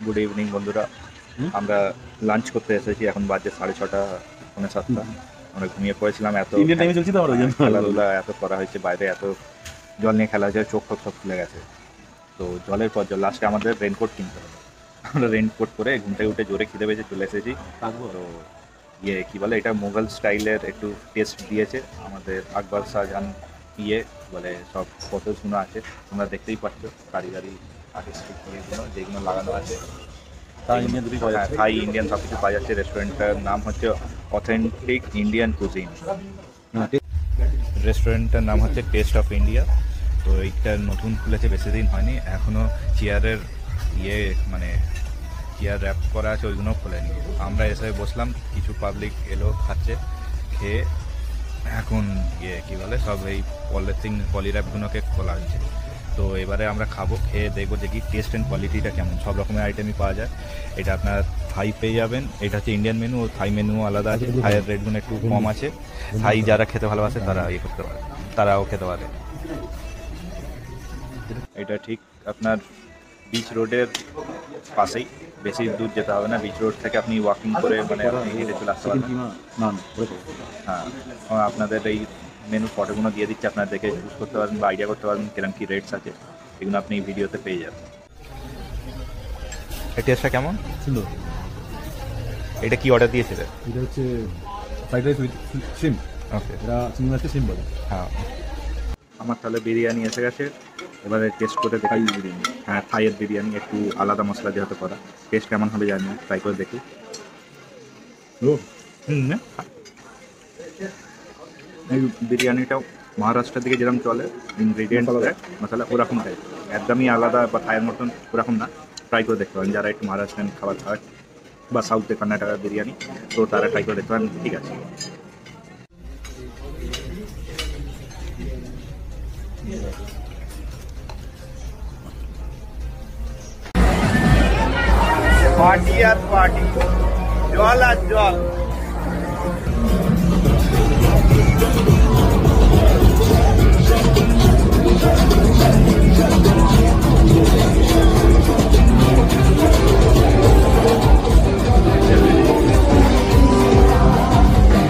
Good evening বন্ধুরা, আমরা lunch করতে এসেছি। এখন বাজে 6:30, 6:45। আমরা ঘুমিয়ে পড়েছিলাম। এত ইন্ডিয়ান টাইমে চলছি তো আমরা, খেলাধুলা এত করা হয়েছে, বাইরে এত জল নিয়ে খেলা হয়েছে, চোখ টোক সব খুলে গেছে। তো জলের পর জল, লাস্টে আমাদের রেনকোট কিনতে হবে। আমরা রেনকোট পরে ঘুম থেকে উঠে জোরে খিদে পেয়েছে চলে এসেছি। তো কী বলে, এটা মুঘল স্টাইলের একটু টেস্ট দিয়েছে আমাদের আকবর শাহজাহান। বলে সব কত শুনো আছে, তোমরা দেখতেই পাচ্ছ কারিগরি আর্টিস্টিক ইয়েগুলো যেগুলো লাগানো আছে। থাই ইন্ডিয়ান সব কিছু পাওয়া যাচ্ছে। রেস্টুরেন্টটার নাম হচ্ছে অথেন্টিক ইন্ডিয়ান কুজিন। রেস্টুরেন্টটার নাম হচ্ছে টেস্ট অফ ইন্ডিয়া। তো এইটা নতুন খুলেছে, বেশি দিন হয়নি। এখনও চেয়ারের মানে চেয়ার র্যাপ করা আছে, ওইগুলো খোলেনি। আমরা এসে বসলাম, কিছু পাবলিক এলো, খাচ্ছে। খেয়ে এখন কী বলে, সব এই পলি র্যাপগুলোকে খোলা হচ্ছে। তো এবারে আমরা খাবো, খেয়ে দেখবো যে কি টেস্ট অ্যান্ড কোয়ালিটিটা কেমন। সব রকমের আইটেমই পাওয়া যায়। এটা আপনার থাই পেয়ে যাবেন। এটা হচ্ছে ইন্ডিয়ান মেনু, ও থাই মেনুও আলাদা আছে। থাইয়ের রেটগুলো একটু কম আছে। থাই যারা খেতে ভালোবাসে তারা করতে পারে, তারাও খেতে পারে। এটা ঠিক আপনার বিচ রোডের পাশেই, বেশি দূর যেতে হবে না। বিচ রোড থেকে আপনি ওয়াকিং করে মানে আপনি হেঁটে চলে আসতে পারবেন। হ্যাঁ, আপনাদের এই মেনু ফটোগুলো দিয়ে দিচ্ছে, আপনারা দেখে চুজ করতে পারবেন বা আইডিয়া করতে পারবেন কিরকম কী রেটস আছে। এগুলো আপনি ভিডিওতে পেয়ে যাবেন। এই টেস্টটা কেমন? সুন্দর। এটা কি অর্ডার দিয়েছিলেন? এটা হচ্ছে ফ্রাইড রাইস উইথ শিম। ওকে, এটা চিংড়ি মাছের শিম বলে। হ্যাঁ, আমার তাহলে বিরিয়ানি এসে গেছে। এবারে টেস্ট করে দেখাই বিরিয়ানি। হ্যাঁ, থাইয়ের বিরিয়ানি একটু আলাদা মশলা যেহেতু করা। টেস্ট কেমন হবে জানি না, ট্রাই করে দেখি। এই বিরিয়ানিটাও মহারাষ্ট্রের দিকে যেরকম চলে, ইনগ্রিডিয়েন্ট মশলা ওরকম টাইপ, একদমই আলাদা বা থাইয়ের মতন ওরকম না। ট্রাই করে দেখতে পারেন যারা একটু মহারাষ্ট্রিয়ান খাবার খায় বা সাউথে কর্ণাটকার বিরিয়ানি, তো তারা ট্রাই করে দেখতে পারেন। ঠিক আছে, পার্টি আর পার্টি, জল আর জল।